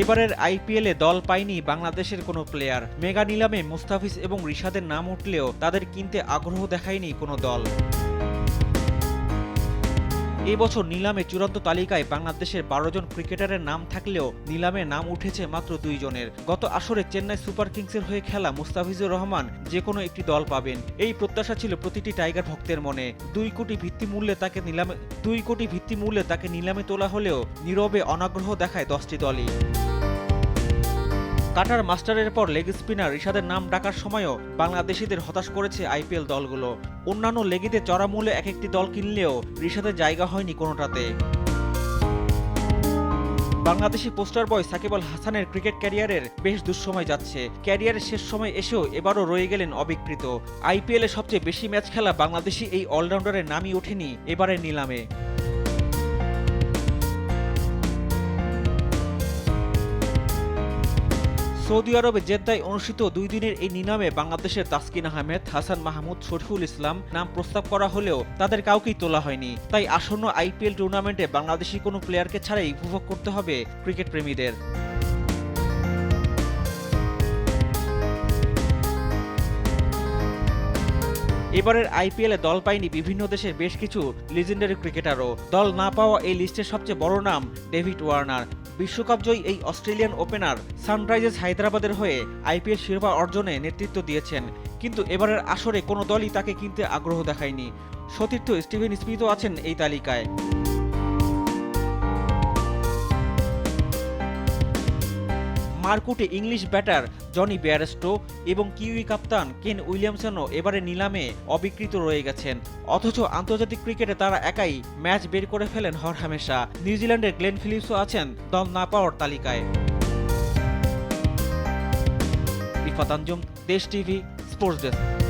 এবারের আইপিএলে দল পায়নি বাংলাদেশের কোনো প্লেয়ার। মেগা নিলামে মুস্তাফিজ এবং রিশাদের নাম উঠলেও তাদের কিনতে আগ্রহ দেখায়নি কোনো দল। এবছর নিলামে চূড়ান্ত তালিকায় বাংলাদেশের 12 জন ক্রিকেটারের নাম থাকলেও নিলামে নাম উঠেছে মাত্র 2 জনের। গত আসরে চেন্নাই সুপার কিংসের হয়ে খেলা মুস্তাফিজুর রহমান যে কোনো একটি দল পাবেন, এই প্রত্যাশা ছিল প্রতিটি টাইগার ভক্তের মনে। 2 কোটি ভিত্তিমূল্যে তাকে নিলামে তোলা হলেও নীরবে অনাগ্রহ দেখায় 10টি দলই। কাটার মাস্টারের পর লেগ স্পিনার রিশাদের নাম ডাকার সময়ও বাংলাদেশিদের হতাশ করেছে আইপিএল দলগুলো। অন্যান্য লেগেতে চড়া মূল্যে এক একটি দল কিনলেও রিশাদের জায়গা হয়নি কোনোটাতে। বাংলাদেশি পোস্টার বয় সাকিব আল হাসানের ক্রিকেট ক্যারিয়ারের বেশ দুঃসময় যাচ্ছে। ক্যারিয়ারের শেষ সময় এসেও এবারও রয়ে গেলেন অবিকৃত। আইপিএলে সবচেয়ে বেশি ম্যাচ খেলা বাংলাদেশি এই অলরাউন্ডারের নামই ওঠেনি এবারের নিলামে। সৌদি আরবে জেদ্দায় অনুষ্ঠিত 2 দিনের এই নিলামে বাংলাদেশের তাসকিন আহমেদ, হাসান মাহমুদ, শরীফুল ইসলাম নাম প্রস্তাব করা হলেও তাদের কাউকেই তোলা হয়নি। তাই আসন্ন আইপিএল টুর্নামেন্টে বাংলাদেশি কোনো প্লেয়ারকে ছাড়াই উপভোগ করতে হবে ক্রিকেট প্রেমীদের। এবারের আইপিএলে দল পায়নি বিভিন্ন দেশের বেশ কিছু লিজেন্ডারি ক্রিকেটারও। দল না পাওয়া এই লিস্টের সবচেয়ে বড় নাম ডেভিড ওয়ার্নার। বিশ্বকাপজয়ী এই অস্ট্রেলিয়ান ওপেনার সানরাইজার্স হায়দ্রাবাদের হয়ে আইপিএল শিরোপা অর্জনে নেতৃত্ব দিয়েছেন, কিন্তু এবারের আসরে কোনো দলই তাকে কিনতে আগ্রহ দেখায়নি। সতীর্থ স্টিভেন স্মিথও আছেন এই তালিকায়। মারকুটে ইংলিশ ব্যাটার জনি বেয়ারস্টো এবং কিউই কাপ্তান কেন উইলিয়ামসনও এবারে নিলামে অবিকৃত রয়ে গেছেন। অথচ আন্তর্জাতিক ক্রিকেটে তারা একাই ম্যাচ বের করে ফেলেন হরহামেশা। নিউজিল্যান্ডের গ্লেন ফিলিপসও আছেন দল না পাওয়ার তালিকায়। রিফাত আঞ্জুম, দেশ টিভি, স্পোর্টস ডেস্ক।